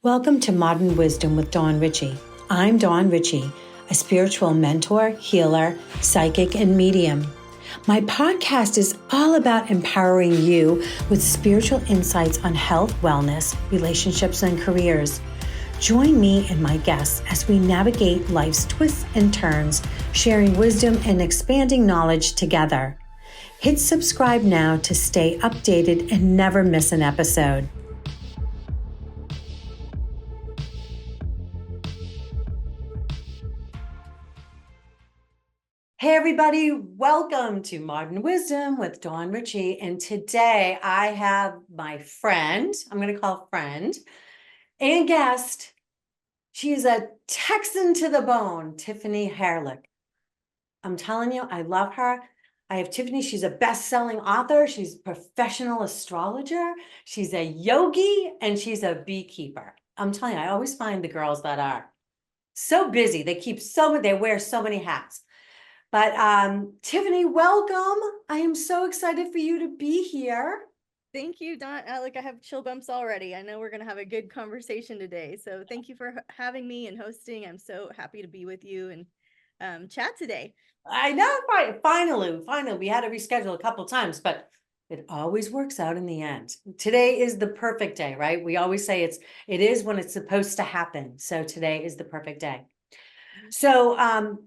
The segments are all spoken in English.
Welcome to Modern Wisdom with Dawn Ricci. I'm Dawn Ricci, a spiritual mentor, healer, psychic, and medium. My podcast is all about empowering you with spiritual insights on health, wellness, relationships, and careers. Join me and my guests as we navigate life's twists and turns, sharing wisdom and expanding knowledge together. Hit subscribe now to stay updated and never miss an episode. Hey everybody, welcome to Modern Wisdom with Dawn Ricci. And today I have my friend, I'm going to call friend, and guest. She's a Texan to the bone, Tiffany Harelik. I'm telling you, I love her. I have Tiffany, she's a best-selling author, she's a professional astrologer, she's a yogi, and she's a beekeeper. I'm telling you, I always find the girls that are so busy, they wear so many hats. But Tiffany, welcome. I am so excited for you to be here. Thank you, Dawn. I have chill bumps already. I know we're going to have a good conversation today. So thank you for having me and hosting. I'm so happy to be with you and chat today. I know, finally, we had to reschedule a couple times, but it always works out in the end. Today is the perfect day, right? We always say it is when it's supposed to happen. So today is the perfect day. So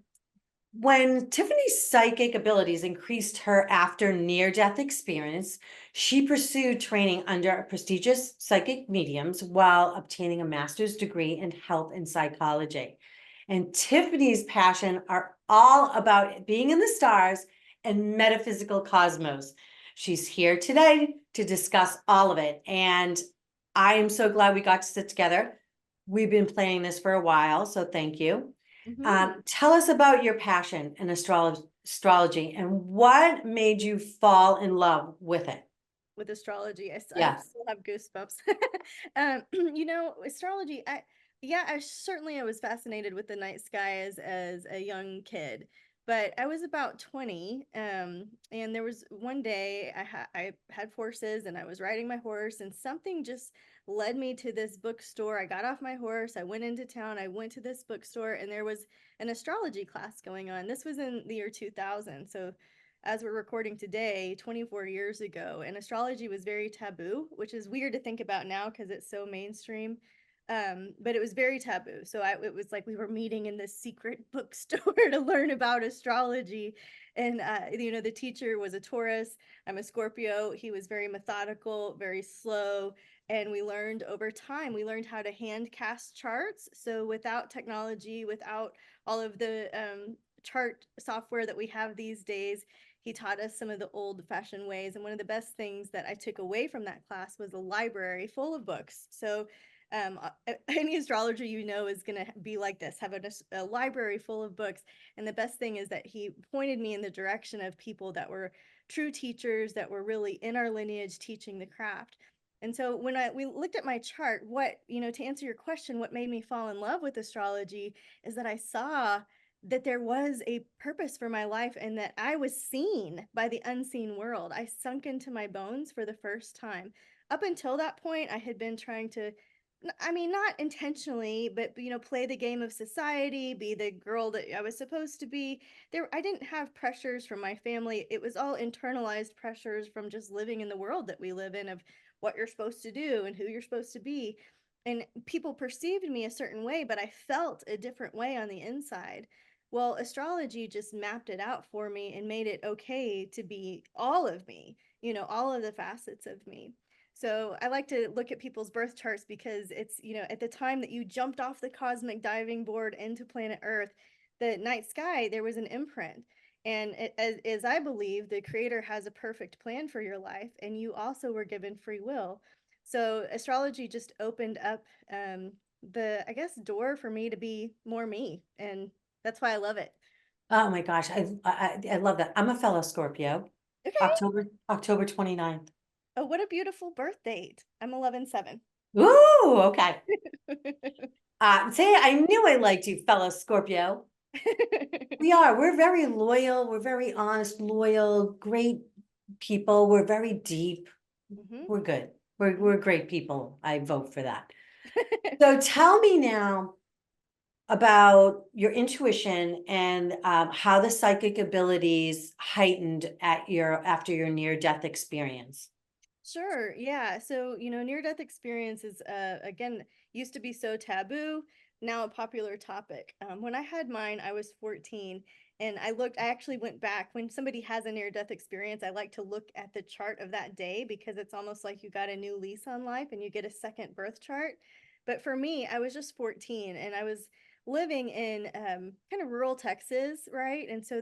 when Tiffany's psychic abilities increased her after near-death experience, she pursued training under prestigious psychic mediums while obtaining a master's degree in health and psychology. And Tiffany's passion are all about being in the stars and metaphysical cosmos. She's here today to discuss all of it. And I am so glad we got to sit together. We've been planning this for a while, so thank you. Tell us about your passion in astrology and what made you fall in love with it. With astrology, I Yeah. still have goosebumps. Astrology, I certainly I was fascinated with the night sky as a young kid. But I was about 20, and there was one day I had horses and I was riding my horse and something just led me to this bookstore. I got off my horse, I went into town, I went to this bookstore, and there was an astrology class going on. This was in the year 2000, so as we're recording today, 24 years ago, and astrology was very taboo, which is weird to think about now because it's so mainstream. But it was very taboo. So it was like we were meeting in this secret bookstore to learn about astrology. And, the teacher was a Taurus. I'm a Scorpio. He was very methodical, very slow. And we learned over time, we learned how to hand cast charts. So without technology, without all of the chart software that we have these days, he taught us some of the old-fashioned ways. And one of the best things that I took away from that class was a library full of books. So any astrologer is going to be like this, have a library full of books. And the best thing is that he pointed me in the direction of people that were true teachers, that were really in our lineage teaching the craft. And so when we looked at my chart, to answer your question, what made me fall in love with astrology is that I saw that there was a purpose for my life and that I was seen by the unseen world. I sunk into my bones for the first time. Up until that point, I had been trying to, not intentionally, but play the game of society, be the girl that I was supposed to be. I didn't have pressures from my family. It was all internalized pressures from just living in the world that we live in, of what you're supposed to do and who you're supposed to be. And people perceived me a certain way, but I felt a different way on the inside. Well, astrology just mapped it out for me and made it okay to be all of me, all of the facets of me. So I like to look at people's birth charts because it's, at the time that you jumped off the cosmic diving board into planet Earth, the night sky, there was an imprint. And as I believe, the creator has a perfect plan for your life, and you also were given free will. So astrology just opened up I guess, door for me to be more me. And that's why I love it. Oh my gosh, I love that. I'm a fellow Scorpio, Okay. October 29th. Oh, what a beautiful birth date. I'm 11/7. Ooh, okay. Say, I knew I liked you, fellow Scorpio. We're very loyal, we're very honest, loyal, great people. We're very deep. Mhm. We're good. We're great people. I vote for that. So tell me now about your intuition and how the psychic abilities heightened at your after your near-death experience. Sure. Yeah. So, near death experience is, again, used to be so taboo, now a popular topic. When I had mine, I was 14, and I actually went back. When somebody has a near death experience, I like to look at the chart of that day because it's almost like you got a new lease on life and you get a second birth chart. But for me, I was just 14 and I was living in kind of rural Texas, right? And so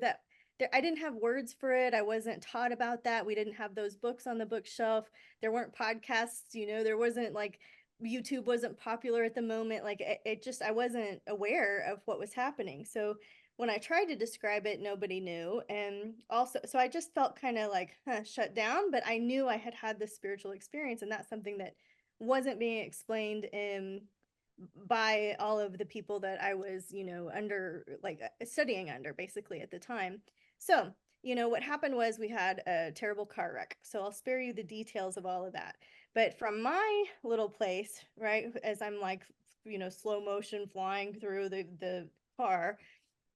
I didn't have words for it. I wasn't taught about that. We didn't have those books on the bookshelf. There weren't podcasts, there wasn't like YouTube wasn't popular at the moment. Like it just, I wasn't aware of what was happening. So when I tried to describe it, nobody knew. And also, so I just felt kind of like shut down, but I knew I had had this spiritual experience. And that's something that wasn't being explained in by all of the people that I was, under like studying under basically at the time. So, what happened was we had a terrible car wreck. So I'll spare you the details of all of that. But from my little place, right, as I'm like, slow motion flying through the car,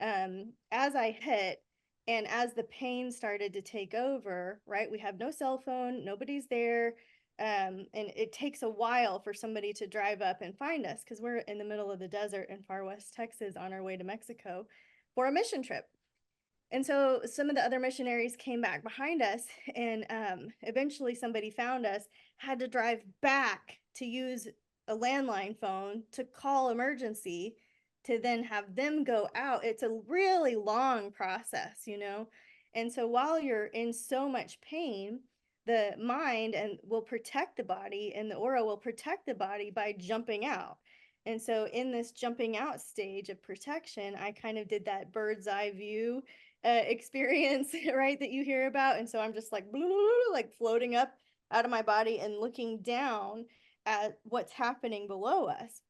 as I hit and as the pain started to take over, right, we have no cell phone, nobody's there. And it takes a while for somebody to drive up and find us because we're in the middle of the desert in far west Texas on our way to Mexico for a mission trip. And so some of the other missionaries came back behind us, and eventually somebody found us, had to drive back to use a landline phone to call emergency to then have them go out. It's a really long process. And so while you're in so much pain, the mind and will protect the body and the aura will protect the body by jumping out. And so in this jumping out stage of protection, I kind of did that bird's eye view experience, right, that you hear about. And so I'm just like, like floating up out of my body and looking down at what's happening below us.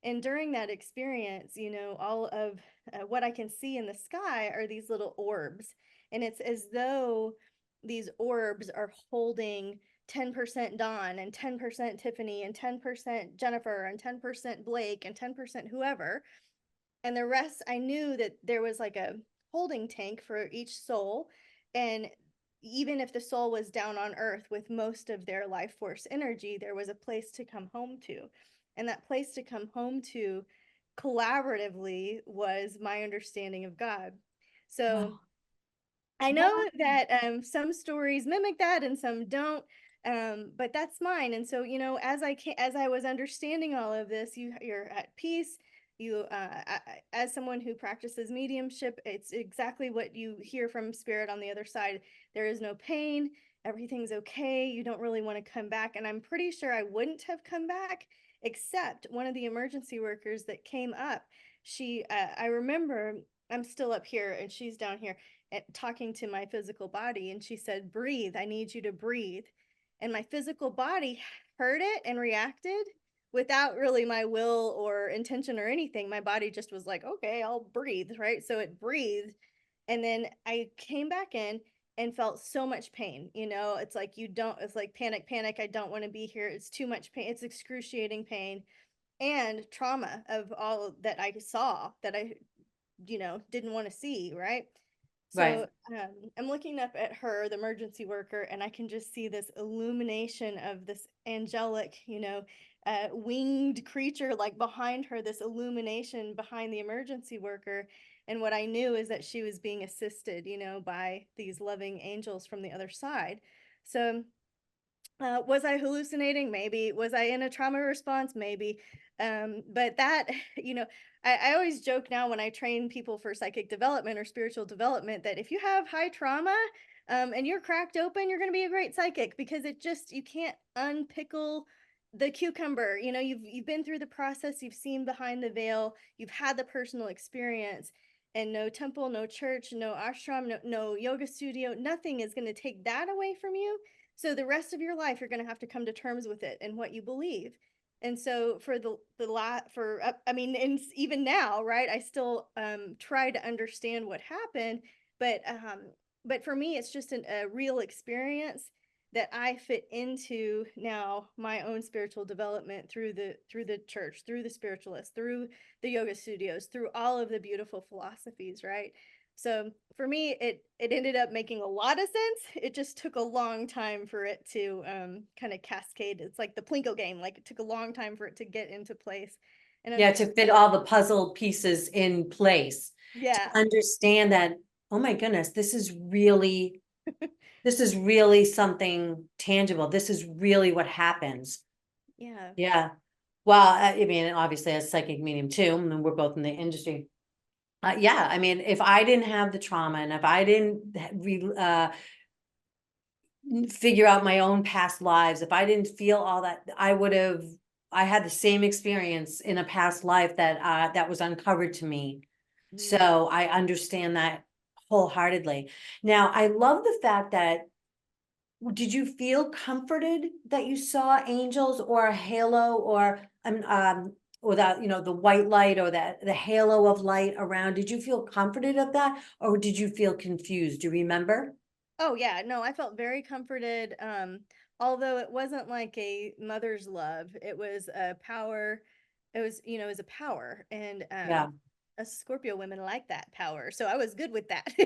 And during that experience, all of what I can see in the sky are these little orbs. And it's as though these orbs are holding 10% Dawn and 10% Tiffany and 10% Jennifer and 10% Blake and 10% whoever. And the rest, I knew that there was like a holding tank for each soul. And even if the soul was down on earth with most of their life force energy, there was a place to come home to. And that place to come home to collaboratively was my understanding of God. So Wow. I know Wow. that some stories mimic that and some don't, but that's mine. And so, as I was understanding all of this, you're at peace. As someone who practices mediumship, it's exactly what you hear from spirit on the other side. There is no pain. Everything's okay. You don't really want to come back. And I'm pretty sure I wouldn't have come back, except one of the emergency workers that came up. I remember I'm still up here and she's down here talking to my physical body, and she said, breathe, I need you to breathe. And my physical body heard it and reacted without really my will or intention or anything. My body just was like, okay, I'll breathe, right? So it breathed. And then I came back in and felt so much pain. It's like it's like panic, panic. I don't want to be here. It's too much pain. It's excruciating pain and trauma of all that I saw that I didn't want to see, right? Right. So I'm looking up at her, the emergency worker, and I can just see this illumination of this angelic, winged creature like behind her, this illumination behind the emergency worker. And what I knew is that she was being assisted, by these loving angels from the other side. So was I hallucinating? Maybe. Was I in a trauma response? Maybe. But that, I always joke now when I train people for psychic development or spiritual development that if you have high trauma and you're cracked open, you're going to be a great psychic because you can't unpickle the cucumber. You've been through the process, you've seen behind the veil, you've had the personal experience. And no temple, no church, no ashram, no yoga studio, nothing is going to take that away from you. So the rest of your life, you're going to have to come to terms with it and what you believe. And so for I mean, and even now, right, I still try to understand what happened, but for me, it's just a real experience. that I fit into now my own spiritual development through the church, through the spiritualists, through the yoga studios, through all of the beautiful philosophies, right? So for me, it ended up making a lot of sense. It just took a long time for it to kind of cascade. It's like the Plinko game. Like it took a long time for it to get into place. And I'm Yeah, just to fit all the puzzle pieces in place, to yeah. understand that, oh my goodness, this is really something tangible. This is really what happens. Yeah. Yeah. Well, I mean, obviously as a psychic medium too, and we're both in the industry. Yeah, I mean, if I didn't have the trauma and if I didn't figure out my own past lives, if I didn't feel all that, I had the same experience in a past life that was uncovered to me. Mm. So I understand that wholeheartedly. Now, I love the fact that, did you feel comforted that you saw angels or a halo or that, the white light or that the halo of light around? Did you feel comforted of that or did you feel confused? Do you remember? Oh yeah, no, I felt very comforted. Although it wasn't like a mother's love, it was a power. It was, it was a power, and Yeah, us Scorpio women like that power, so I was good with that. I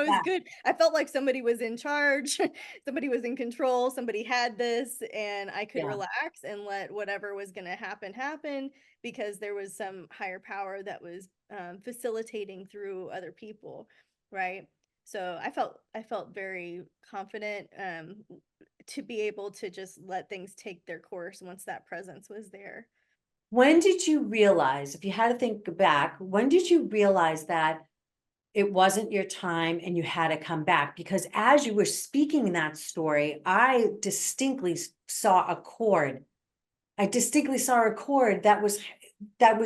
was yeah, good. I felt like somebody was in charge, somebody was in control, somebody had this, and I could yeah. relax and let whatever was going to happen happen because there was some higher power that was facilitating through other people, right? So I felt very confident to be able to just let things take their course once that presence was there. When did you realize, if you had to think back, when did you realize that it wasn't your time and you had to come back? Because as you were speaking that story, I distinctly saw a cord. I distinctly saw a cord that was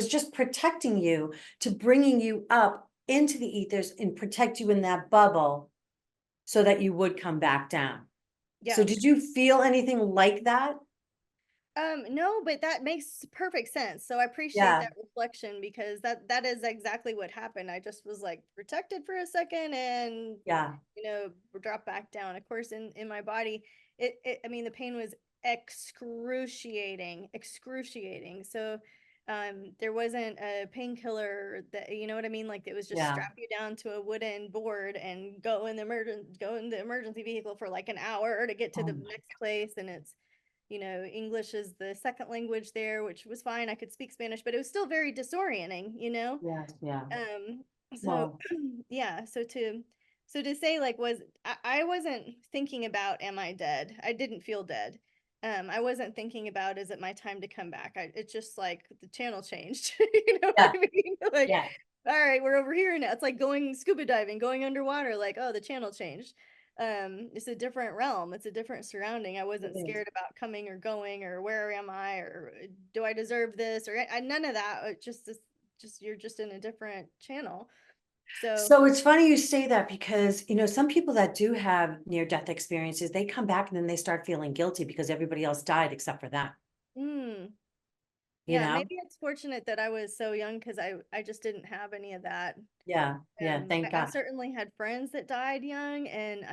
just protecting you, to bringing you up into the ethers and protect you in that bubble so that you would come back down. So Yeah. did you feel anything like that? No, but that makes perfect sense. So I appreciate Yeah, that reflection because that is exactly what happened. I just was like protected for a second and yeah, drop back down. Of course, in my body, it I mean the pain was excruciating, excruciating. So there wasn't a painkiller that you know what I mean? Like it was just yeah. strap you down to a wooden board and go in the emergency vehicle for like an hour to get to Oh the my, next place. And it's English is the second language there, which was fine. I could speak Spanish, but it was still very disorienting. yes, yeah. Um, so Well, yeah, so to say like I wasn't thinking about am I dead? I didn't feel dead. I wasn't thinking about is it my time to come back? It's just like the channel changed. You know what yeah, I mean? Like, yeah, all right, we're over here now. It's like going scuba diving, going underwater, like, oh, the channel changed. It's a different realm, it's a different surrounding. I it wasn't is. scared about coming or going or where am I or do I deserve this or none of that. It just you're just in a different channel. So, So it's funny you say that because, some people that do have near death experiences, they come back and then they start feeling guilty because everybody else died except for them, mm, you yeah, know? maybe it's fortunate that I was so young because I just didn't have any of that. Yeah, yeah, thank I God. certainly had friends that died young, and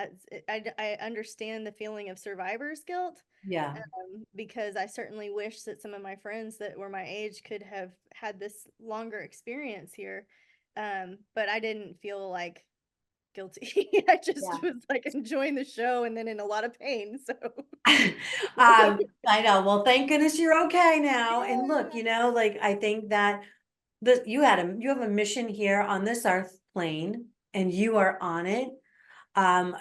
I understand the feeling of survivor's guilt. Yeah, Because I certainly wish that some of my friends that were my age could have had this longer experience here. But I didn't feel like guilty. I just yeah. was like enjoying the show and then in a lot of pain. So I know. Well, thank goodness you're okay now. And look, yeah. like I think that you have a mission here on this earth plane and you are on it.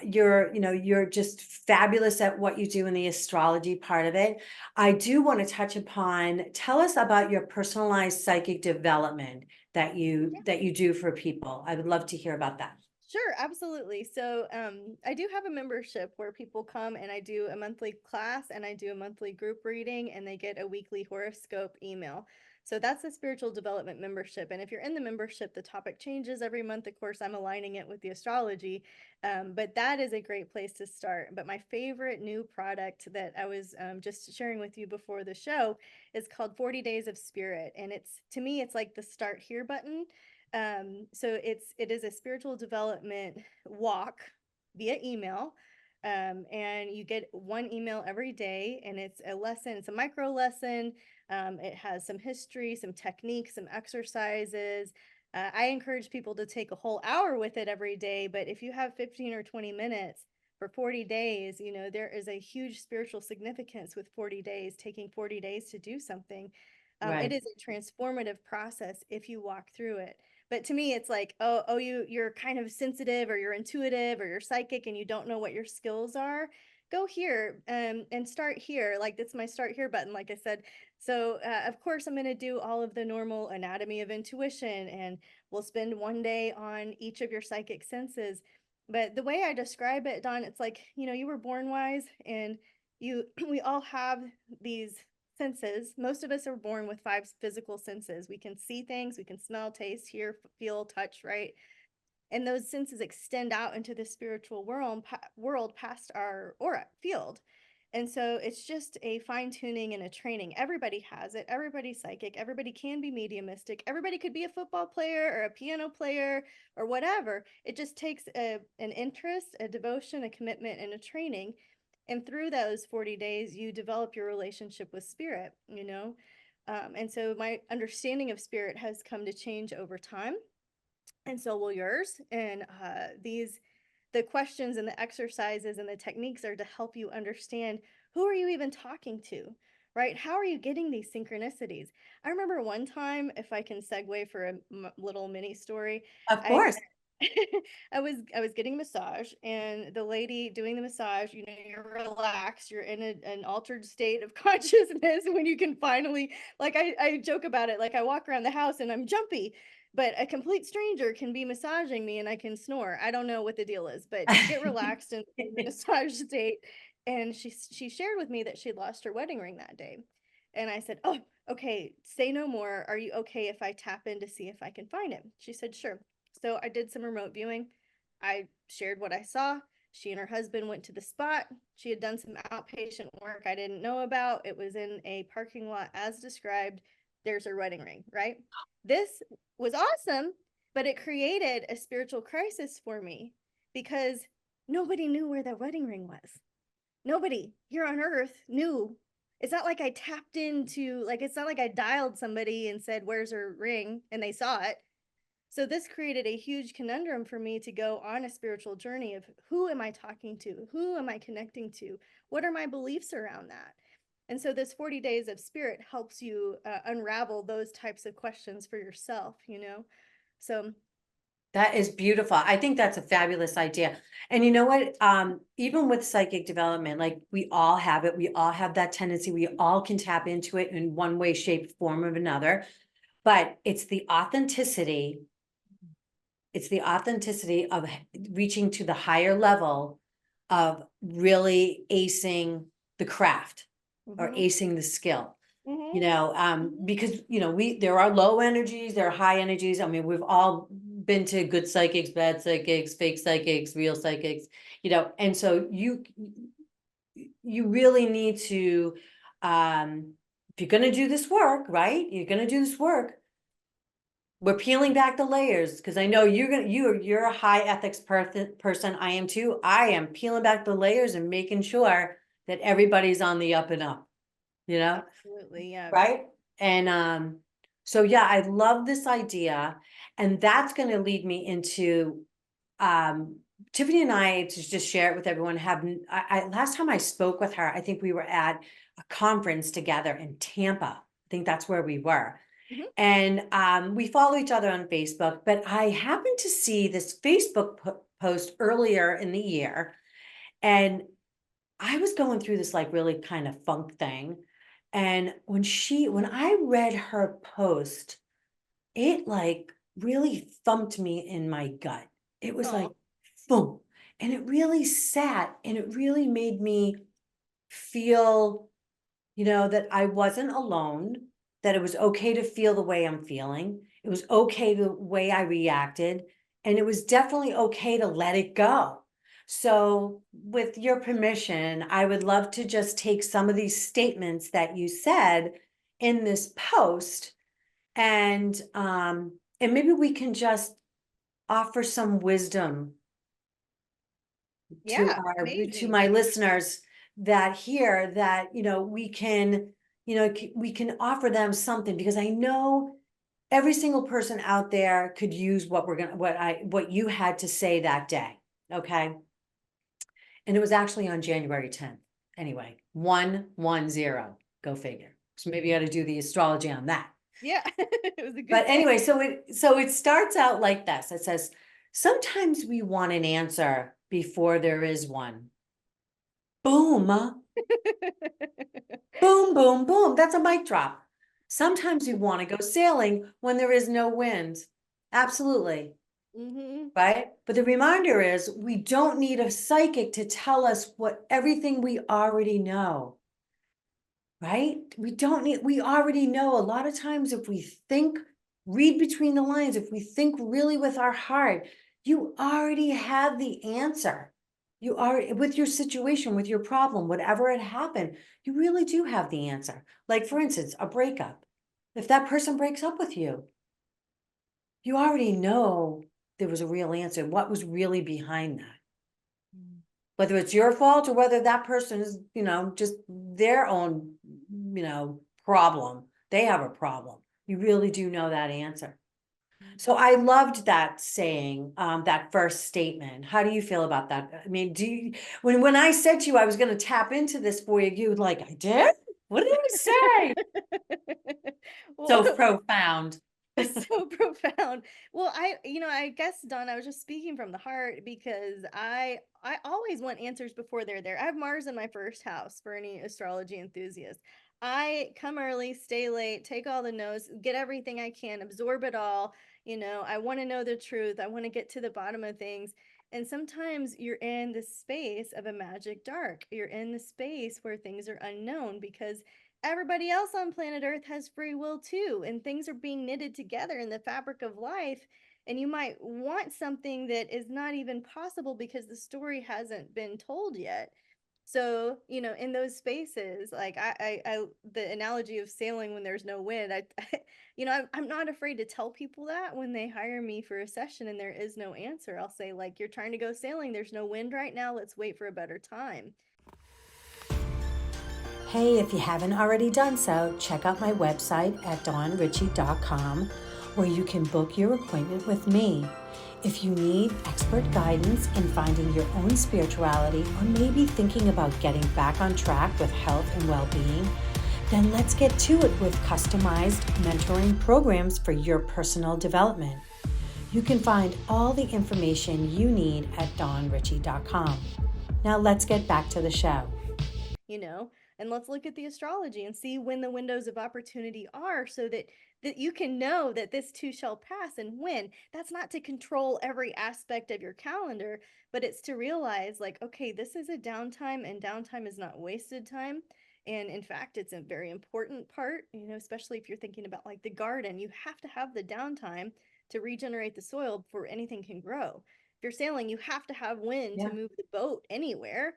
You're just fabulous at what you do in the astrology part of it. I do want to touch upon, tell us about your personalized psychic development that you do for people. I would love to hear about that. Sure, absolutely. So, I do have a membership where people come and I do a monthly class and I do a monthly group reading and they get a weekly horoscope email. So that's a spiritual development membership. And if you're in the membership, the topic changes every month. Of course, I'm aligning it with the astrology, but that is a great place to start. But my favorite new product that I was just sharing with you before the show is called 40 Days of Spirit. And it's to me, it's like the start here button. So it is a spiritual development walk via email. And you get one email every day, and it's a lesson. It's a micro lesson. It has some history, some techniques, some exercises. I encourage people to take a whole hour with it every day, but if you have 15 or 20 minutes for 40 days, you know, there is a huge spiritual significance with 40 days, taking 40 days to do something. It Right. is a transformative process if you walk through it. But to me, it's like, oh, you're kind of sensitive, or you're intuitive, or you're psychic, and you don't know what your skills are. Go here, and start here. Like, that's my start here button, like I said. So, of course, I'm going to do all of the normal anatomy of intuition, and we'll spend one day on each of your psychic senses. But the way I describe it, Dawn, it's like, you know, you were born wise, and we all have these senses. Most of us are born with five physical senses. We can see things, we can smell, taste, hear, feel, touch, right? And those senses extend out into the spiritual world past our aura field. And so it's just a fine tuning and a training. Everybody has it. Everybody's psychic. Everybody can be mediumistic. Everybody could be a football player or a piano player or whatever. It just takes an interest, a devotion, a commitment, and a training. And through those 40 days, you develop your relationship with spirit, you know? And so my understanding of spirit has come to change over time, and so will yours. And the questions and the exercises and the techniques are to help you understand, who are you even talking to, right? How are you getting these synchronicities? I remember one time, if I can segue for a little mini story, Of I course. I was getting a massage, and the lady doing the massage, you know, you're relaxed, you're in an altered state of consciousness when you can finally, like, I joke about it, like I walk around the house and I'm jumpy, but a complete stranger can be massaging me and I can snore. I don't know what the deal is, but you get relaxed in the massage state. And she shared with me that she'd lost her wedding ring that day. And I said, "Oh, okay, say no more. Are you okay if I tap in to see if I can find him?" She said, "Sure." So I did some remote viewing. I shared what I saw. She and her husband went to the spot. She had done some outpatient work I didn't know about. It was in a parking lot as described. There's her wedding ring, right? This was awesome, but it created a spiritual crisis for me because nobody knew where the wedding ring was. Nobody here on earth knew. It's not like I tapped into, like, it's not like I dialed somebody and said, "Where's her ring?" and they saw it. So this created a huge conundrum for me to go on a spiritual journey of, who am I talking to? Who am I connecting to? What are my beliefs around that? And so this 40 days of spirit helps you unravel those types of questions for yourself, you know? So, That is beautiful. I think that's a fabulous idea. And you know what? Even with psychic development, like we all have it, we all have that tendency, we all can tap into it in one way, shape, form, or another. But it's the authenticity of reaching to the higher level of really acing the craft or mm-hmm, acing the skill. mm-hmm, You know, mm-hmm. because you know, there are low energies, there are high energies. I mean, we've all been to good psychics, bad psychics, fake psychics, real psychics, you know, and so you really need to, if you're gonna do this work, right? You're gonna do this work. We're peeling back the layers because I know you're a high ethics person. I am too. I am peeling back the layers and making sure that everybody's on the up and up, you know? Absolutely, yeah. Right? And so yeah, I love this idea. And that's going to lead me into Tiffany and I, to just share it with everyone, last time I spoke with her, I think we were at a conference together in Tampa. I think that's where we were. Mm-hmm. And we follow each other on Facebook, but I happened to see this Facebook post earlier in the year. And I was going through this like really kind of funk thing. And when I read her post, it like really thumped me in my gut. It was like, Oh, boom. And it really sat and it really made me feel, you know, that I wasn't alone, that it was okay to feel the way I'm feeling. It was okay the way I reacted. And it was definitely okay to let it go. So, with your permission, I would love to just take some of these statements that you said in this post, and maybe we can just offer some wisdom Yeah, to amazing. my listeners that hear that, we can, we can offer them something, because I know every single person out there could use what you had to say that day. Okay. And it was actually on January 10th. Anyway, 110, go figure. So maybe you got to do the astrology on that. Yeah, it was a But good day. anyway, so it starts out like this. It says, sometimes we want an answer before there is one. Boom, boom, boom, boom. That's a mic drop. Sometimes we want to go sailing when there is no wind. Absolutely. Hmm. Right? But the reminder is, we don't need a psychic to tell us what everything we already know. Right? We already know. A lot of times, if we think, read between the lines, if we think really with our heart, you already have the answer. You are, with your situation, with your problem, whatever it happened, you really do have the answer. Like, for instance, a breakup. If that person breaks up with you, you already know there was a real answer. What was really behind that? Whether it's your fault or whether that person is, just their own, problem. They have a problem. You really do know that answer. So I loved that saying, that first statement. How do you feel about that? I mean, when I said to you I was going to tap into this for you, you were like, I did? What did I say? Well, So profound. it's so profound. Well, I guess, Dawn, I was just speaking from the heart because I always want answers before they're there. I have Mars in my first house for any astrology enthusiast. I come early, stay late, take all the notes, get everything I can, absorb it all. I want to know the truth. I want to get to the bottom of things. And sometimes you're in the space of a magic dark. You're in the space where things are unknown because everybody else on planet Earth has free will too, and things are being knitted together in the fabric of life. And you might want something that is not even possible because the story hasn't been told yet. So, in those spaces, like the analogy of sailing when there's no wind, I'm not afraid to tell people that when they hire me for a session and there is no answer. I'll say, like, you're trying to go sailing, there's no wind right now, let's wait for a better time. Hey, if you haven't already done so, check out my website at dawnricci.com, where you can book your appointment with me. If you need expert guidance in finding your own spirituality, or maybe thinking about getting back on track with health and well-being, then let's get to it with customized mentoring programs for your personal development. You can find all the information you need at dawnricci.com. Now let's get back to the show. you know and let's look at the astrology and see when the windows of opportunity are, so that you can know that this too shall pass. And when, that's not to control every aspect of your calendar, but it's to realize, like, okay, this is a downtime, and downtime is not wasted time. And in fact, it's a very important part, especially if you're thinking about, like, the garden. You have to have the downtime to regenerate the soil before anything can grow. If you're sailing, you have to have wind to Yeah, move the boat anywhere.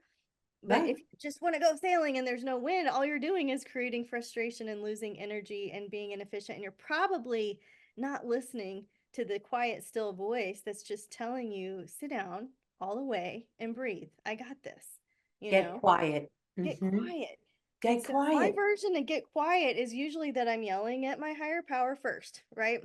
But right. if you just want to go sailing and there's no wind, all you're doing is creating frustration and losing energy and being inefficient. And you're probably not listening to the quiet, still voice that's just telling you, sit down all the way and breathe. I got this, you Get know, quiet. get Mm-hmm. quiet. And Get so my quiet. version of get quiet is usually that I'm yelling at my higher power first, right?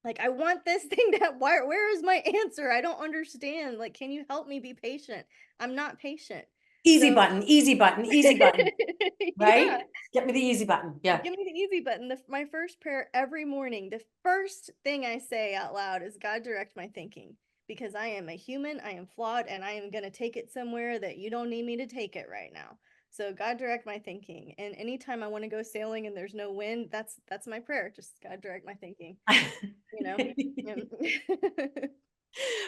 Like, I want this thing to, where is my answer? I don't understand. Like, can you help me be patient? I'm not patient. Easy So button, easy button, easy button, yeah, right? Get me the easy button. Yeah. give me the easy button. My first prayer every morning, the first thing I say out loud is, God, direct my thinking, because I am a human, I am flawed, and I am going to take it somewhere that you don't need me to take it right now. So God, direct my thinking. And anytime I want to go sailing and there's no wind, that's my prayer. Just, God, direct my thinking, you know. Um,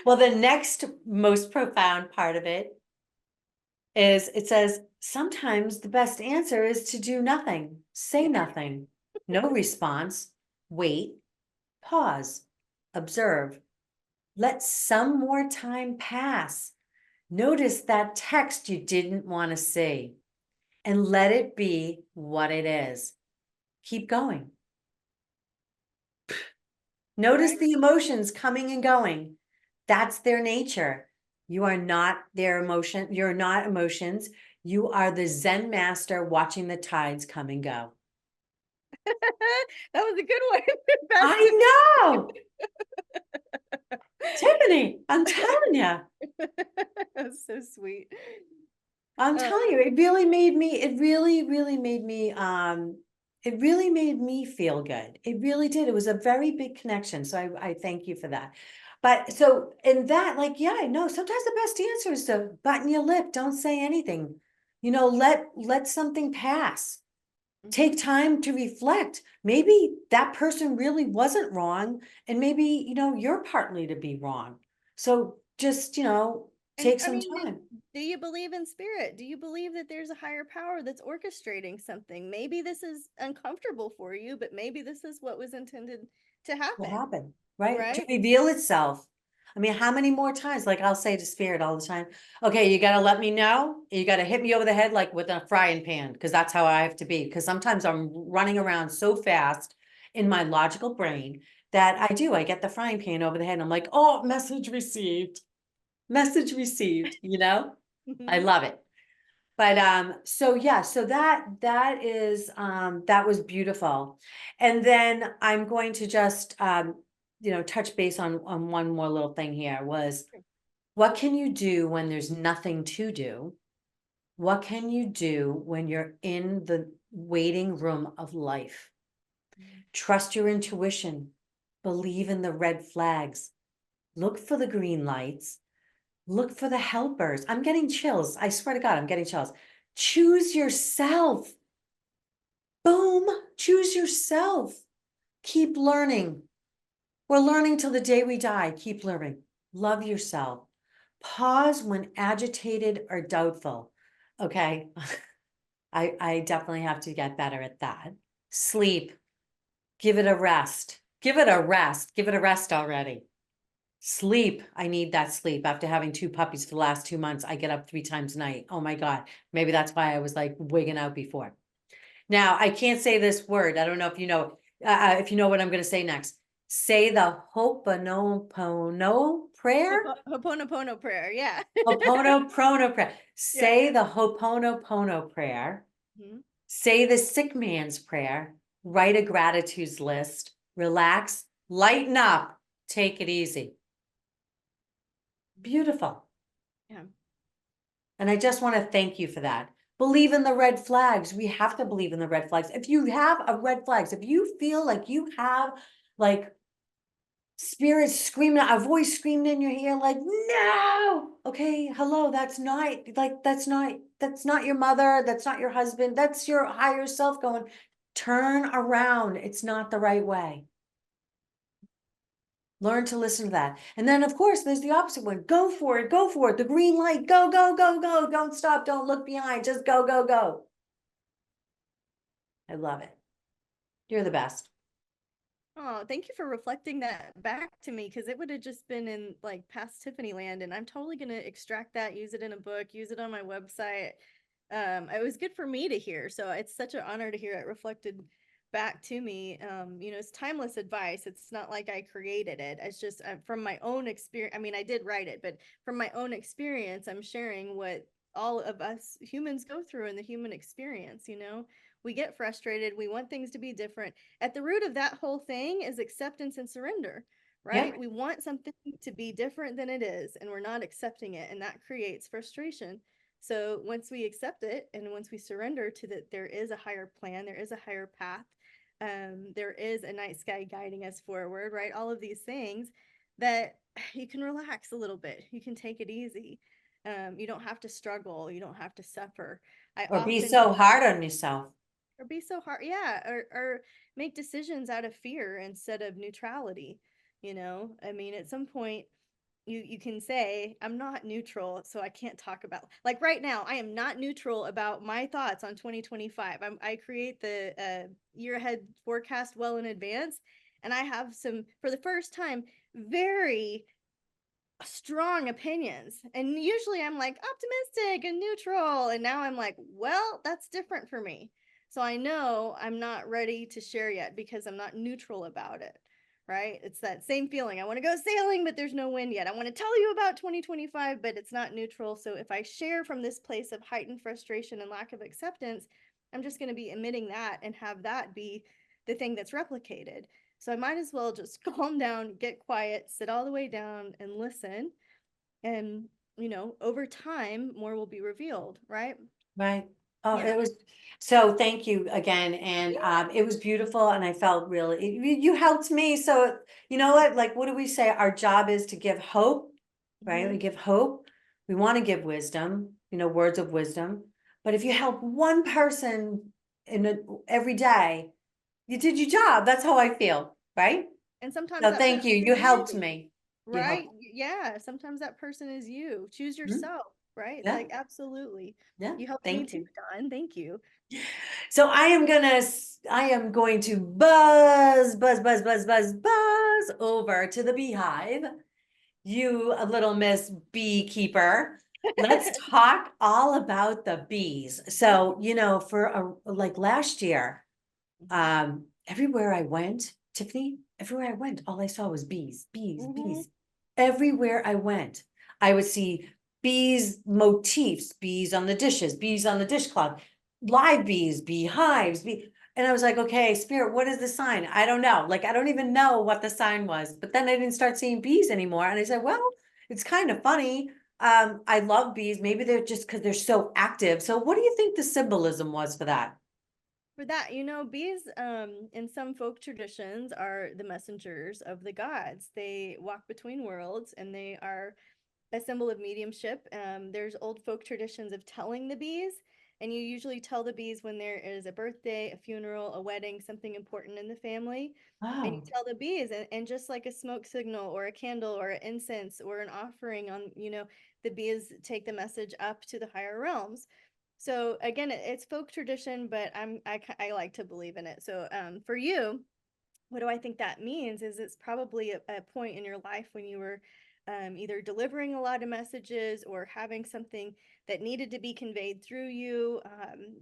Well, the next most profound part of it is, it says, sometimes the best answer is to do nothing, say nothing, no response, wait, pause, observe, let some more time pass. Notice that text you didn't want to see, and let it be what it is. Keep going. Notice right. the emotions coming and going. That's their nature. You are not their emotion. You're not emotions. You are the Zen master watching the tides come and go. That was a good one. Fast I know, Tiffany, I'm telling you. That's so sweet. I'm Uh, telling you, it really made me, it really, really made me, it really made me feel good. It really did. It was a very big connection. So I thank you for that. But so in that, like, yeah, I know sometimes the best answer is to button your lip. Don't say anything. You know, let something pass. Take mhm. time to reflect. Maybe that person really wasn't wrong, and maybe, you're partly to be wrong. So just, And take I some mean, time. do you believe in spirit? Do you believe that there's a higher power that's orchestrating something? Maybe this is uncomfortable for you, but maybe this is what was intended to What happen, happened, right? To right? reveal itself. I mean, how many more times? Like I'll say to spirit all the time, okay, you got to let me know. You got to hit me over the head like with a frying pan, because that's how I have to be. Because sometimes I'm running around so fast in my logical brain that I get the frying pan over the head. And I'm like, oh, message received, I Mhm. love it. But so yeah, so that is that was beautiful. And then I'm going to just touch base on one more little thing here was, what can you do when there's nothing to do? What can you do when you're in the waiting room of life? Trust your intuition. Believe in the red flags. Look for the green lights. Look for the helpers. I'm getting chills. I swear to God, I'm getting chills. Choose yourself. Boom. Choose yourself. Keep learning. We're learning till the day we die. Keep learning. Love yourself. Pause when agitated or doubtful. Okay. I definitely have to get better at that. Sleep. Give it a rest. Give it a rest. Give it a rest already. Sleep. I need that sleep. After having two puppies for the last 2 months, I get up 3 times a night. Oh my God. Maybe that's why I was like wigging out before. Now, I can't say this word. I don't know if you know what I'm going to say next. Say the Ho'oponopono prayer. Ho'oponopono prayer, yeah. Ho'oponopono prayer. Yeah. Say the Ho'oponopono prayer. Mhm. Say the sick man's prayer. Write a gratitudes list. Relax. Lighten up. Take it easy. Beautiful. Yeah. And I just want to thank you for that. Believe in the red flags. We have to believe in the red flags. If you have a red flags, if you feel like you have like spirits screaming, a voice screaming in your ear, like, no, okay, hello, that's not your mother, that's not your husband, that's your higher self going, turn around. It's not the right way. Learn to listen to that. And then, of course, there's the opposite one. Go for it. Go for it. The green light. Go, go, go, go. Don't stop. Don't look behind. Just go, go, go. I love it. You're the best. Oh, thank you for reflecting that back to me because it would have just been in like past Tiffany land, and I'm totally gonna extract that, use it in a book, use it on my website. It was good for me to hear, so it's such an honor to hear it reflected back to me. It's timeless advice. It's not like I created it. It's just from my own experience. I mean, I did write it, but from my own experience, I'm sharing what all of us humans go through in the human experience. We get frustrated. We want things to be different. At the root of that whole thing is acceptance and surrender, right? Yep. We want something to be different than it is, and we're not accepting it, and that creates frustration. So once we accept it, and once we surrender to that, there is a higher plan, there is a higher path, there is a night sky guiding us forward, right? All of these things that you can relax a little bit, you can take it easy. You don't have to struggle, you don't have to suffer. I Or be often so hard on yourself. or be so hard, yeah, or make decisions out of fear instead of neutrality. I mean, at some point you can say I'm not neutral, so I can't talk about, like, right now I am not neutral about my thoughts on 2025. I create the year ahead forecast well in advance, and I have some, for the first time, very strong opinions. And usually I'm like optimistic and neutral. And now I'm like, well, that's different for me. So I know I'm not ready to share yet because I'm not neutral about it. right? It's that same feeling. I want to go sailing, but there's no wind yet. I want to tell you about 2025, but it's not neutral. So if I share from this place of heightened frustration and lack of acceptance, I'm just going to be emitting that and have that be the thing that's replicated. So I might as well just calm down, get quiet, sit all the way down and listen. And, over time, more will be revealed, right? Right. Oh, Yeah. it was, so thank you again. And it was beautiful and I felt really, you helped me. So you know what, like, what do we say? Our job is to give hope, right? We Mhm. give hope. We want to give wisdom, words of wisdom. But if you help one person every day, you did your job. That's how I feel, right? And sometimes So that thank you. person You is helped you, me. You right? helped. Yeah, sometimes that person is you. Choose Hmm? yourself, right? Yeah. Like, absolutely. Yeah. You helped me Thank too, you. Dawn. Thank you. So I am going to buzz over to the beehive. You, a little Miss Beekeeper. Let's talk all about the bees. So, for like last year, Mhm. everywhere I went, Tiffany, everywhere I went, all I saw was bees, bees, Mhm. bees. Everywhere I went, I would see bees motifs, bees on the dishes, bees on the dishcloth, live bees, beehives, and I was like, okay, Spirit, what is the sign? I don't know. Like, I don't even know what the sign was. But then I didn't start seeing bees anymore. And I said, well, it's kind of funny. I love bees. Maybe they're just because they're so active. So what do you think the symbolism was for that? For that, bees, in some folk traditions, are the messengers of the gods. They walk between worlds and they are a symbol of mediumship. There's old folk traditions of telling the bees, and you usually tell the bees when there is a birthday, a funeral, a wedding, something important in the family. And you Oh, tell the bees, and just like a smoke signal or a candle or an incense or an offering on, the bees take the message up to the higher realms. So again, it's folk tradition, but I like to believe in it. So for you, what do I think that means is it's probably a point in your life when you were either delivering a lot of messages or having something that needed to be conveyed through you,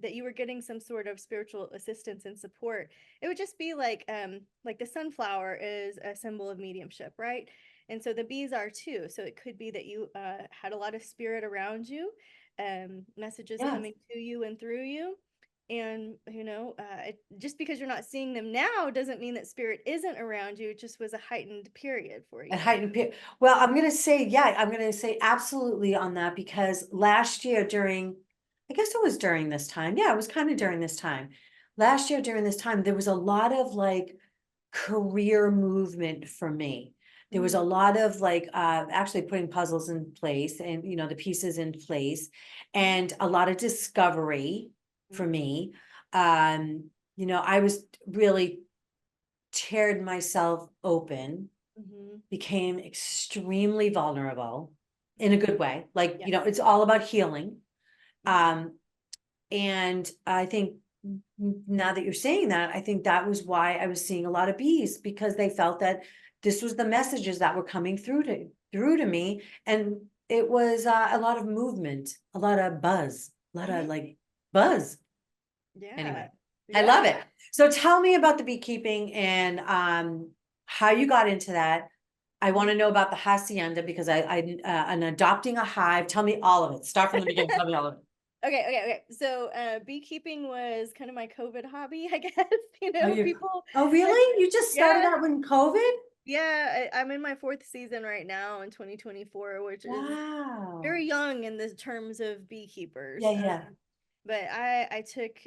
that you were getting some sort of spiritual assistance and support. It would just be like the sunflower is a symbol of mediumship, right? And so the bees are too. So it could be that you had a lot of spirit around you, messages yes. coming to you and through you. And, just because you're not seeing them now doesn't mean that spirit isn't around you. It just was a heightened period for At you. heightened period. Well, I'm gonna say, yeah, I'm gonna say absolutely on that because last year I guess it was during this time. Yeah, it was kind of during this time. Last year during this time, there was a lot of like career movement for me. There was a Mm-hmm. lot of like actually putting puzzles in place and the pieces in place and a lot of discovery for me. Um, I was really teared myself open, Mm-hmm. became extremely vulnerable in a Mm-hmm. good way. Like, Yeah. it's all about healing. Mm-hmm. Um, and I think now that you're saying that, I think that was why I was seeing a lot of bees because they felt that this was the messages that were coming through to me. And it was a lot of movement, a lot of buzz, a lot of Mm-hmm. like buzz. Yeah. Anyway, I love Yeah. it. So tell me about the beekeeping and how you got into that. I want Mhm. to know about the hacienda because I'm adopting a hive. Tell me all of it. Start from the beginning. Tell me all of it. Okay. So, beekeeping was kind of my COVID hobby, I guess. Are you? People, Oh, I, really? You just started yeah, out when COVID? yeah. I'm in my fourth season right now in 2024, which is Wow. very young in the terms of beekeepers. Yeah, yeah. But I took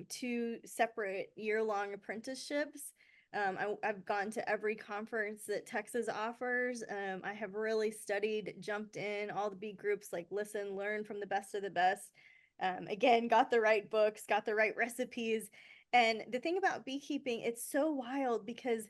two separate year-long apprenticeships. I've gone to every conference that Texas offers. I have really studied, jumped in all the bee groups, like listen, learn from the best of the best. Again, got the right books, got the right recipes. And the thing about beekeeping, it's so wild because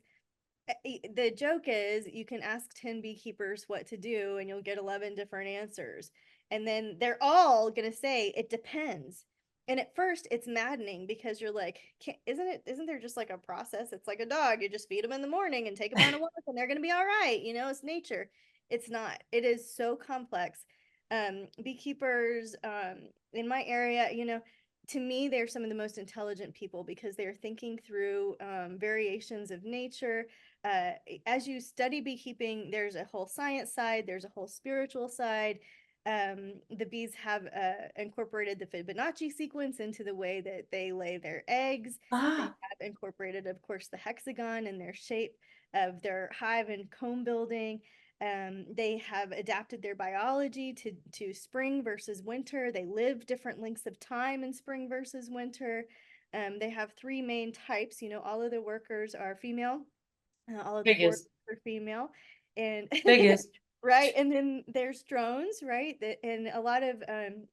the joke is you can ask 10 beekeepers what to do and you'll get 11 different answers. And then they're all going to say it depends. And at first it's maddening because you're like, isn't there just like a process? It's like a dog. You just feed them in the morning and take them on a walk and they're going to be all right. It's nature. It's not. It is so complex. Beekeepers in my area, to me, they're some of the most intelligent people because they're thinking through variations of nature, as you study beekeeping, there's a whole science side, there's a whole spiritual side. The bees have incorporated the Fibonacci sequence into the way that they lay their eggs. They Ah, have incorporated, of course, the hexagon in their shape of their hive and comb building. They have adapted their biology to spring versus winter. They live different lengths of time in spring versus winter. They have three main types. You know, all of the workers are female, all of the foresters biggest, are female, and biggest. right. And then there's drones, right? And a lot of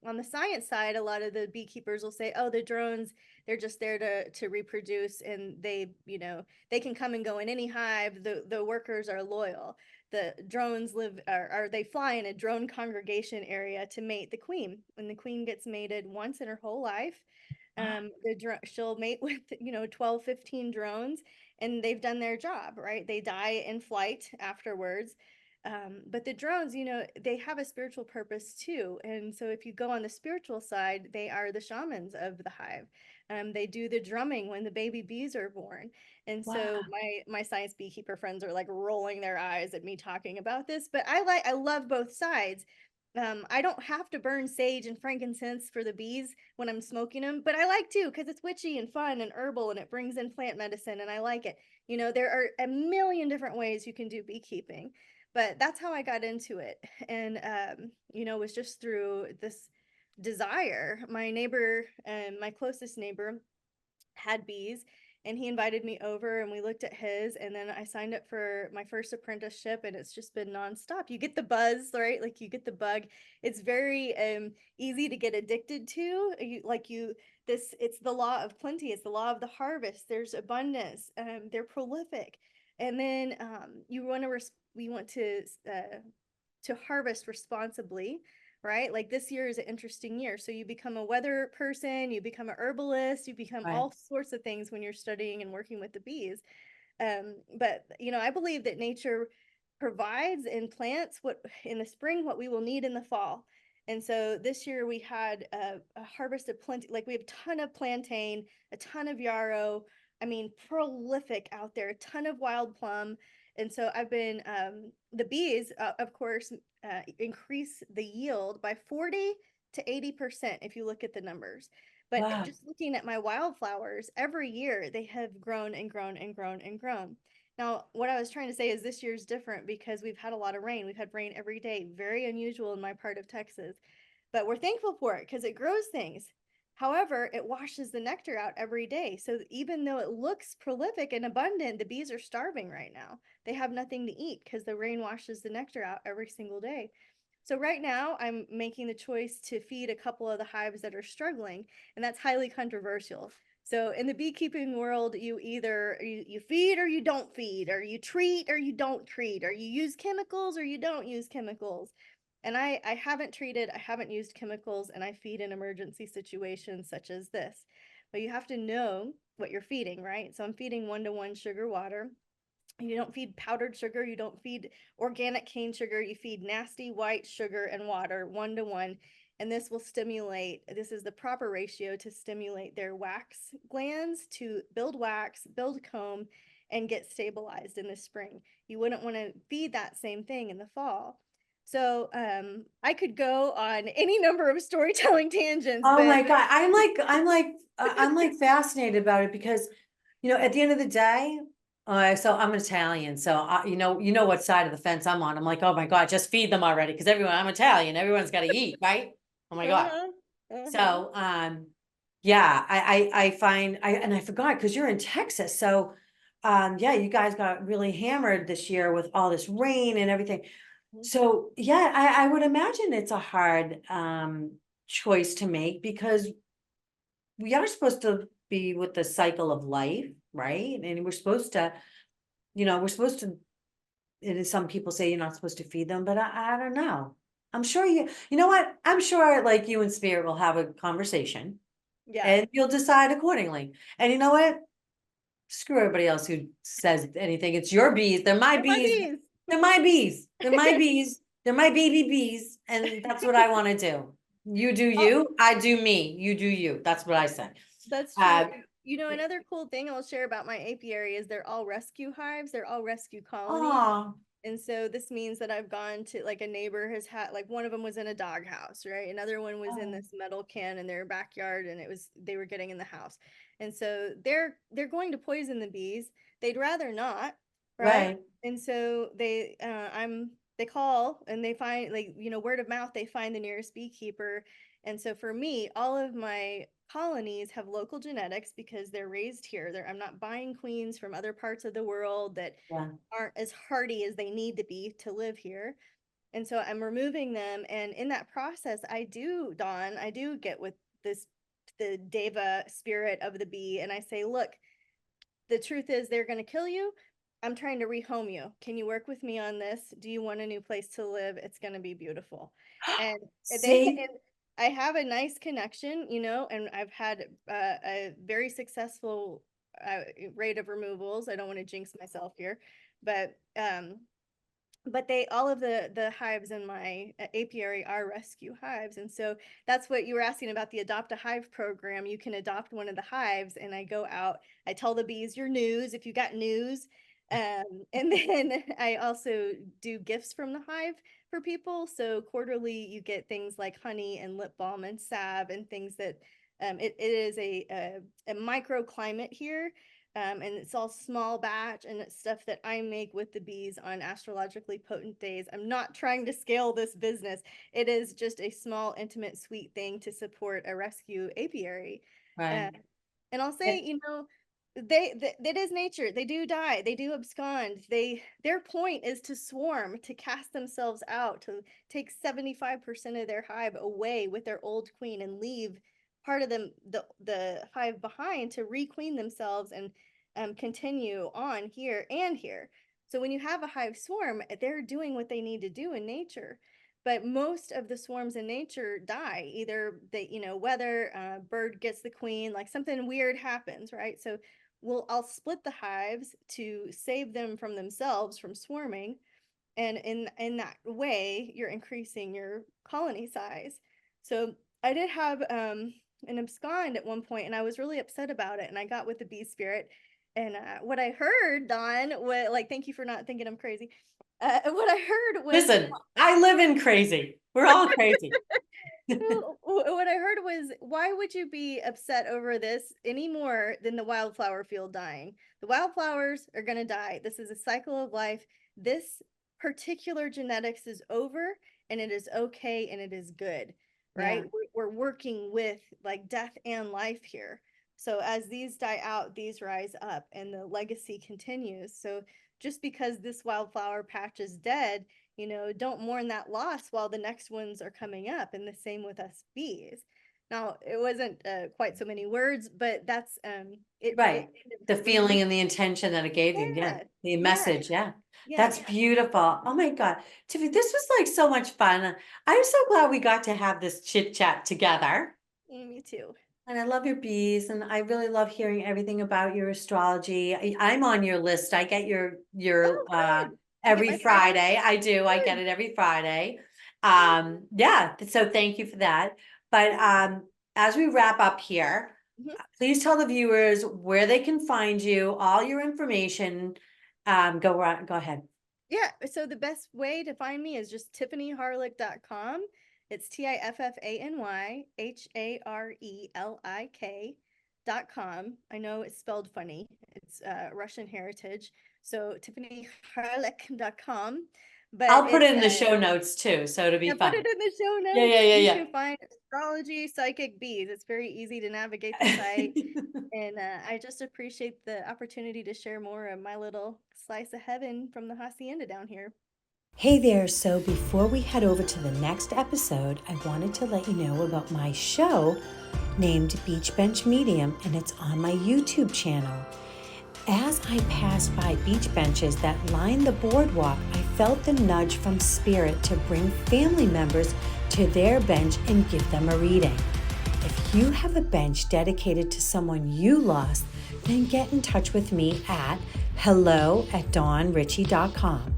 on the science side, a lot of the beekeepers will say, "Oh, the drones, they're just there to reproduce, and they, you know, they can come and go in any hive. The workers are loyal. The drones live, or they fly in a drone congregation area to mate the queen. When the queen gets mated once in her whole life, she'll mate with, you know, 12, 15 drones, and they've done their job, right? They die in flight afterwards. But the drones, you know, they have a spiritual purpose too. And so if you go on the spiritual side, they are the shamans of the hive. They do the drumming when the baby bees are born. And so Wow. my science beekeeper friends are like rolling their eyes at me talking about this, but I love both sides. I don't have to burn sage and frankincense for the bees when I'm smoking them, but I like to because it's witchy and fun and herbal, and it brings in plant medicine, and I like it. You know, there are a million different ways you can do beekeeping, but that's how I got into it. And you know, it was just through this desire. My neighbor, my closest neighbor, had bees, and he invited me over and we looked at his, and then I signed up for my first apprenticeship, and it's just been nonstop. You get the buzz, right? Like you get the bug. It's very easy to get addicted to. You this it's the law of plenty. It's the law of the harvest. There's abundance. They're prolific. And then you want to we want to harvest responsibly, right? Like this year is an interesting year. So you become a weather person, you become a herbalist, you become Right. all sorts of things when you're studying and working with the bees. But you know, I believe that nature provides in plants what in the spring what we will need in the fall. And so this year we had a harvest of plenty, like we have a ton of plantain, a ton of yarrow. I mean, prolific out there, a ton of wild plum. And so I've been, the bees, of course, increase the yield by 40 to 80% if you look at the numbers. But Wow. just looking at my wildflowers, every year they have grown and grown and grown and grown. Now, what I was trying to say is this year's different because we've had a lot of rain. We've had rain every day, very unusual in my part of Texas. But we're thankful for it because it grows things. However, it washes the nectar out every day. So even though it looks prolific and abundant, the bees are starving right now. They have nothing to eat because the rain washes the nectar out every single day. So right now I'm making the choice to feed a couple of the hives that are struggling, and that's highly controversial. So in the beekeeping world, you either you feed or you don't feed, or you treat or you don't treat, or you use chemicals or you don't use chemicals. And I haven't treated, I haven't used chemicals, and I feed in emergency situations such as this. But you have to know what you're feeding, right? So I'm feeding 1-to-1 sugar water. You don't feed powdered sugar, you don't feed organic cane sugar, you feed nasty white sugar and water 1-to-1. And this will stimulate, this is the proper ratio to stimulate their wax glands to build wax, build comb, and get stabilized in the spring. You wouldn't want to feed that same thing in the fall. So I could go on any number of storytelling tangents, Oh but my God. I'm like fascinated about it because, at the end of the day, so I'm Italian. So, you know what side of the fence I'm on. I'm like, oh my God, just feed them already. Cause I'm Italian. Everyone's got to eat, right? Oh my God. uh-huh, uh-huh. So, yeah, I find and I forgot because you're in Texas. So, yeah, you guys got really hammered this year with all this rain and everything. So yeah, I would imagine it's a hard choice to make because we are supposed to be with the cycle of life, right? And we're supposed to, and some people say you're not supposed to feed them, but I don't know. I'm sure you know what? I'm sure like you and Spirit will have a conversation Yeah. and you'll decide accordingly. And you know what? Screw everybody else who says anything. It's your bees. They're my They're my bees. bees. They're my bees. They're my bees. They're my baby bees. And that's what I want to do. You do Oh, you. I do me. You do you. That's what I say. that's Uh, true. Another cool thing I'll share about my apiary is they're all rescue hives. They're all rescue colonies. Oh, And so this means that I've gone to, like, a neighbor has had, like, one of them was in a doghouse, right? Another one was in oh, this metal can in their backyard, and they were getting in the house. And so they're going to poison the bees. They'd rather not, right? right, And so they call and they find, like, word of mouth, they find the nearest beekeeper. And so for me, all of my colonies have local genetics because they're raised here. I'm not buying queens from other parts of the world that yeah, aren't as hardy as they need to be to live here. And so I'm removing them. And in that process, Dawn, I do get with the Deva spirit of the bee. And I say, look, the truth is they're going to kill you. I'm trying to rehome you. Can you work with me on this? Do you want a new place to live? It's going to be beautiful. And see, and I have a nice connection, and I've had a very successful rate of removals. I don't want to jinx myself here, but they all of the hives in my apiary are rescue hives. And so that's what you were asking about, the adopt a hive program. You can adopt one of the hives, and I go out, I tell the bees your news if you got news. And then I also do gifts from the hive for people. So quarterly you get things like honey and lip balm and salve and things that it is a microclimate here, and it's all small batch, and it's stuff that I make with the bees on astrologically potent days. I'm not trying to scale this business. It is just a small, intimate, sweet thing to support a rescue apiary. right. Uh, and I'll Yeah, say, that is nature. They do die. They do abscond. Their point is to swarm, to cast themselves out, to take 75% of their hive away with their old queen and leave part of them, the hive behind, to requeen themselves and continue on here and here. So when you have a hive swarm, they're doing what they need to do in nature. But most of the swarms in nature die. Either weather, bird gets the queen, like something weird happens, right? So I'll split the hives to save them from themselves from swarming, and in that way you're increasing your colony size. So I did have an abscond at one point, and I was really upset about it, and I got with the bee spirit. And what I heard, Dawn, like, thank you for not thinking I'm crazy. What I heard was listen, I live in crazy. We're all crazy. what I heard was, why would you be upset over this any more than the wildflower field dying? The wildflowers are going to die. This is a cycle of life. This particular genetics is over, and it is okay, and it is good, right? Yeah, We're working with, like, death and life here. So as these die out, these rise up, and the legacy continues. So just because this wildflower patch is dead, don't mourn that loss while the next ones are coming up. And the same with us bees. Now, it wasn't quite so many words, but that's it right. The when you, feeling and the intention that it gave you. Yeah. yeah, The yeah, message. Yeah. That's yes. beautiful. Oh my God. Tiffany, this was like so much fun. I'm so glad we got to have this chit chat together. Me too. And I love your bees, and I really love hearing everything about your astrology. I'm on your list. I get your Oh, good. You get every my Friday? Friday. I do. I get Good. it every Friday. Good. Yeah, so thank you for that. But as we wrap up here, Mhm. please tell the viewers where they can find you, all your information. Go ahead. Yeah, so the best way to find me is just tiffanyharelik.com. It's TIFFANYHARELIK.com. I know it's spelled funny. It's Russian heritage. So tiffanyharelik.com. But I'll put it it's in the show notes too, so it'll be yeah, put fun. it in the show Yeah, notes. yeah, You yeah, can find astrology, psychic bees. It's very easy to navigate the site. yeah. And I just appreciate the opportunity to share more of my little slice of heaven from the hacienda down here. Hey there, so before we head over to the next episode, I wanted to let you know about my show named Beach Bench Medium, and it's on my YouTube channel. As I passed by beach benches that line the boardwalk, I felt the nudge from Spirit to bring family members to their bench and give them a reading. If you have a bench dedicated to someone you lost, then get in touch with me at hello@dawnricci.com.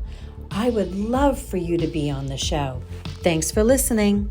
I would love for you to be on the show. Thanks for listening.